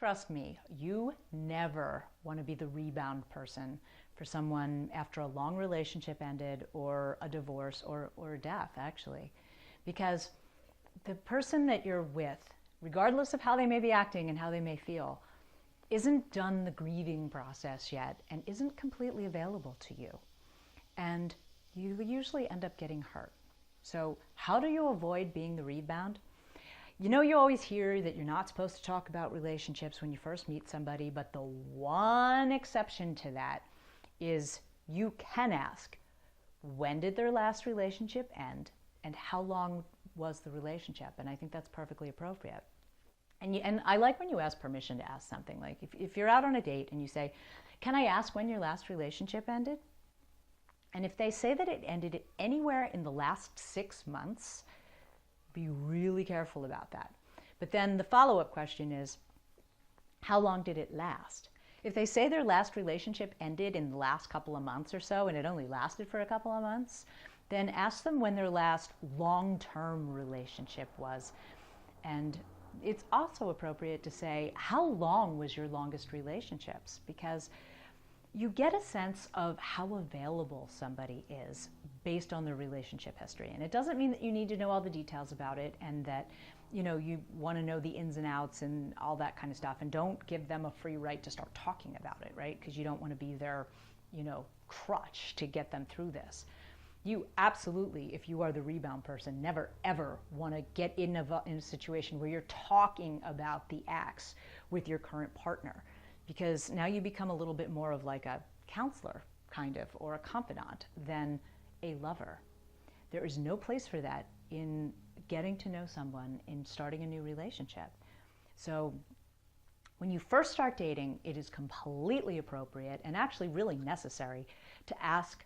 Trust me, you never want to be the rebound person for someone after a long relationship ended or a divorce or a death, actually. Because the person that you're with, regardless of how they may be acting and how they may feel, isn't done the grieving process yet and isn't completely available to you. And you usually end up getting hurt. So how do you avoid being the rebound? You know, you always hear that you're not supposed to talk about relationships when you first meet somebody, but the one exception to that is you can ask, when did their last relationship end and how long was the relationship? And I think that's perfectly appropriate. And I like when you ask permission to ask something. Like if you're out on a date and you say, can I ask when your last relationship ended? And if they say that it ended anywhere in the last 6 months, be really careful about that. But then the follow-up question is, how long did it last? If they say their last relationship ended in the last couple of months or so, and it only lasted for a couple of months, then ask them when their last long-term relationship was. And it's also appropriate to say, how long was your longest relationships? Because you get a sense of how available somebody is based on their relationship history. And it doesn't mean that you need to know all the details about it and that, you know, you want to know the ins and outs and all that kind of stuff. And don't give them a free right to start talking about it, right? Because you don't want to be their, you know, crutch to get them through this. You absolutely, if you are the rebound person, never ever want to get in a situation where you're talking about the ex with your current partner, because now you become a little bit more of like a counselor, kind of, or a confidant than a lover. There is no place for that in getting to know someone, in starting a new relationship. So when you first start dating, it is completely appropriate and actually really necessary to ask,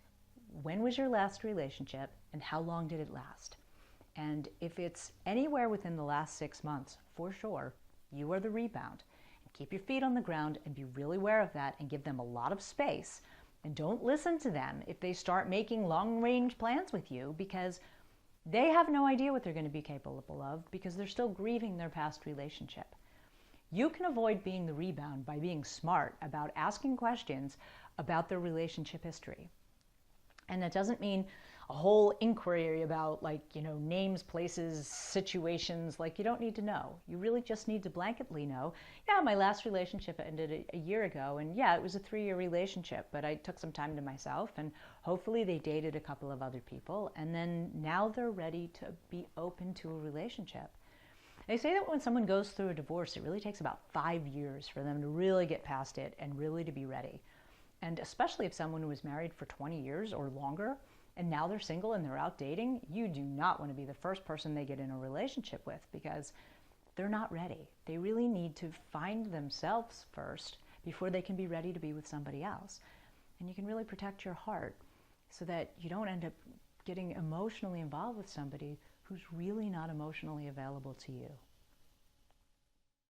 when was your last relationship and how long did it last? And if it's anywhere within the last 6 months, for sure, you are the rebound. And keep your feet on the ground and be really aware of that and give them a lot of space. And don't listen to them if they start making long-range plans with you, because they have no idea what they're going to be capable of because they're still grieving their past relationship. You can avoid being the rebound by being smart about asking questions about their relationship history. And that doesn't mean a whole inquiry about, like, you know, names, places, situations. Like, you don't need to know. You really just need to blanketly know, yeah, my last relationship ended a year ago, and yeah, it was a 3-year relationship, but I took some time to myself, and hopefully they dated a couple of other people, and then now they're ready to be open to a relationship. They say that when someone goes through a divorce, it really takes about 5 years for them to really get past it and really to be ready. And especially if someone was married for 20 years or longer, and now they're single and they're out dating, you do not want to be the first person they get in a relationship with, because they're not ready. They really need to find themselves first before they can be ready to be with somebody else. And you can really protect your heart so that you don't end up getting emotionally involved with somebody who's really not emotionally available to you.